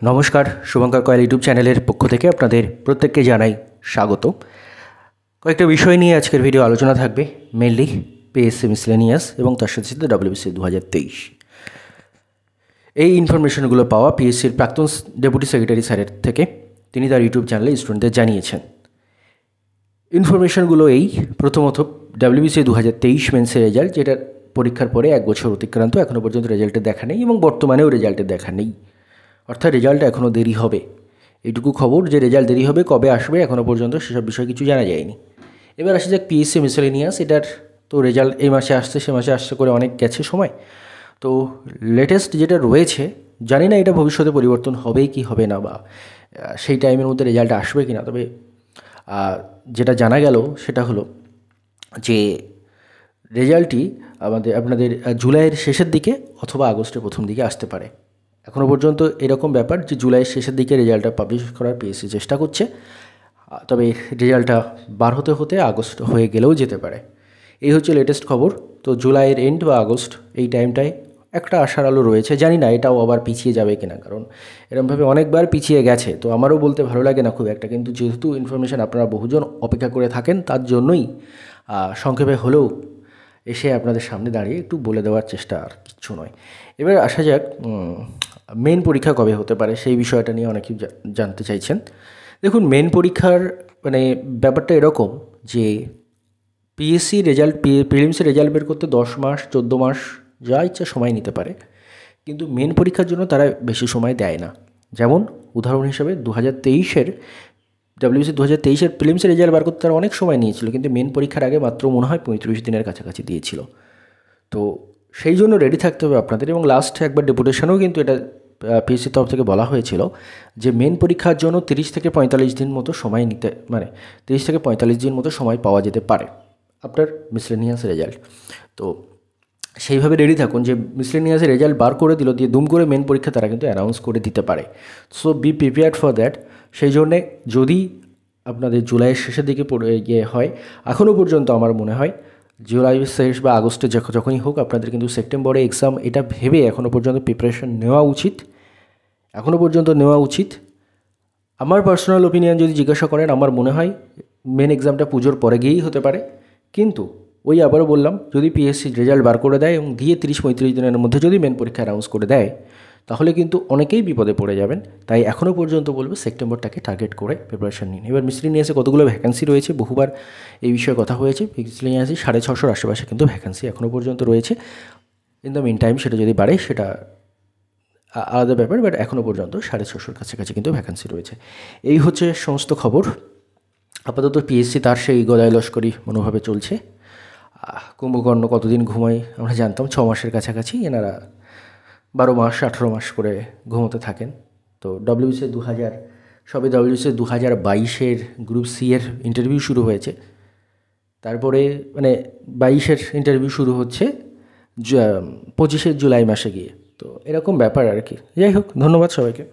নমস্কার, Shubhankar coil YouTube চ্যানেলের পক্ষ থেকে আপনাদের প্রত্যেককে জানাই স্বাগত। কয়েকটা বিষয় নিয়ে আজকের ভিডিও আলোচনা থাকবে, মেনলি পিএসসি মিসলেনিয়াস এবং তার সাথে সাথে ডব্লিউবিসি 2023। এই ইনফরমেশনগুলো পাওয়া পিএসসির প্রাক্তন ডেপুটি সেক্রেটারি স্যারের থেকে, তিনি তার ইউটিউব চ্যানেলে স্টুডেন্টদের জানিয়েছেন। ইনফরমেশনগুলো এই, প্রথমত ডব্লিউবিসি 2023 মেন্সের রেজাল্ট, যেটা পরীক্ষার পরে 1 বছর অতিক্রান্ত, এখনও পর্যন্ত রেজাল্টের দেখা নেই এবং বর্তমানেও রেজাল্টের দেখা নেই, অর্থাৎ রেজাল্ট এখনও দেরি হবে। এইটুকু খবর যে রেজাল্ট দেরি হবে, কবে আসবে এখনও পর্যন্ত সেসব বিষয়ে কিছু জানা যায়নি। এবার আসা যাক পিএসসি মিসেলেনিয়াস, এটার তো রেজাল্ট এই মাসে আসছে সে মাসে আসছে করে অনেক গেছে সময়। তো লেটেস্ট যেটা রয়েছে, জানি না এটা ভবিষ্যতে পরিবর্তন হবে কি হবে না, বা সেই টাইমের মধ্যে রেজাল্ট আসবে কি না, তবে যেটা জানা গেল সেটা হলো যে রেজাল্টটি আপনাদের জুলাইয়ের শেষের দিকে অথবা আগস্টের প্রথম দিকে আসতে পারে। এখনও পর্যন্ত এরকম ব্যাপার যে জুলাইয়ের শেষের দিকে রেজাল্টটা পাবলিশ করার পিএসসি চেষ্টা করছে, তবে রেজাল্টটা বার হতে হতে আগস্ট হয়ে গেলেও যেতে পারে। এই হচ্ছে লেটেস্ট খবর। তো জুলাইয়ের এন্ড বা আগস্ট এই টাইমটায় একটা আশার আলো রয়েছে। জানি না এটাও আবার পিছিয়ে যাবে কিনা, কারণ এরকমভাবে অনেকবার পিছিয়ে গেছে, তো আমারও বলতে ভালো লাগে না খুব একটা, কিন্তু যেহেতু ইনফরমেশান আপনারা বহুজন অপেক্ষা করে থাকেন, তার জন্যই সংক্ষেপে হলেও এসে আপনাদের সামনে দাঁড়িয়ে একটু বলে দেওয়ার চেষ্টা, আর কিচ্ছু নয়। এবার আসা যাক মেন পরীক্ষা কবে হতে পারে, সেই বিষয়টা নিয়ে অনেকেই জানতে চাইছেন। দেখুন, মেন পরীক্ষার ব্যাপারটা এরকম যে পিএসসি রেজাল্ট, প্রিলিমসের রেজাল্ট বের করতে 10 মাস 14 মাস যা ইচ্ছা সময় নিতে পারে, কিন্তু মেন পরীক্ষার জন্য তারা বেশি সময় দেয় না। যেমন উদাহরণ হিসেবে 2023-এর ডব্লিউবিসি 2023-এর প্রিলিমসের রেজাল্ট বার করতে তারা অনেক সময় নিয়েছিল, কিন্তু মেন পরীক্ষার আগে মাত্র মনে হয় 35 দিনের কাছাকাছি দিয়েছিল। তো সেই জন্য রেডি থাকতে হবে আপনাদের। এবং লাস্ট একবার ডেপুটেশনেও কিন্তু এটা পিএসসির তরফ থেকে বলা হয়েছিল যে মেন পরীক্ষার জন্য 30 থেকে 45 দিন মতো সময় নিতে, 30 থেকে 45 দিন মতো সময় পাওয়া যেতে পারে আপনার মিসলেনিয়াস রেজাল্ট। তো সেইভাবে রেডি থাকুন যে মিসলেনিয়াসের রেজাল্ট বার করে দিল, দিয়ে দুম করে মেন পরীক্ষা তারা কিন্তু অ্যানাউন্স করে দিতে পারে। So be prepared for that. সেই জন্যে যদি আপনাদের জুলাইয়ের শেষের দিকে হয়, এখনও পর্যন্ত আমার মনে হয় জুলাই শেষ বা আগস্টে যখনই হোক, আপনাদের কিন্তু সেপ্টেম্বরে এক্সাম, এটা ভেবে এখনও পর্যন্ত প্রিপারেশন নেওয়া উচিত, এখনও পর্যন্ত নেওয়া উচিত। আমার পার্সোনাল ওপিনিয়ন যদি জিজ্ঞাসা করেন, আমার মনে হয় মেন এক্সামটা পুজোর পরে গিয়েই হতে পারে। কিন্তু ওই আবারও বললাম, যদি পিএসসি রেজাল্ট বার করে দেয় এবং দিয়ে 30-35 দিনের মধ্যে যদি মেন পরীক্ষা অ্যানাউন্স করে দেয়, তাহলে কিন্তু অনেকেই বিপদে পড়ে যাবেন। তাই এখনও পর্যন্ত বলবো সেপ্টেম্বরটাকে টার্গেট করে প্রিপারেশন নিন। এবার মিসলেনিয়াসে কতগুলো ভ্যাকেন্সি রয়েছে, বহুবার এই বিষয়ে কথা হয়েছে। মিসলেনিয়াসে 650-র আশেপাশে কিন্তু ভ্যাকেন্সি এখনও পর্যন্ত রয়েছে। ইন দ্য মিন টাইম সেটা যদি বাড়ে সেটা আলাদা ব্যাপার, বাট এখনও পর্যন্ত 650-র কাছাকাছি কিন্তু ভ্যাকেন্সি রয়েছে। এই হচ্ছে সমস্ত খবর। আপাতত পিএসসি তার সেই গদাই লস্করি মনোভাবে চলছে। কুম্ভকর্ণ কতদিন ঘুমায় আমরা জানতাম, 6 মাসের কাছাকাছি, এনারা 12 মাস 18 মাস করে ঘুমোতে থাকেন। তো ডব্লিউবিসি 2022-এর গ্রুপ সি এর ইন্টারভিউ শুরু হয়েছে, তারপরে 22-এর ইন্টারভিউ শুরু হচ্ছে 25 জুলাই মাসে গিয়ে। তো এরকম ব্যাপার আর কি। যাই হোক, ধন্যবাদ সবাইকে।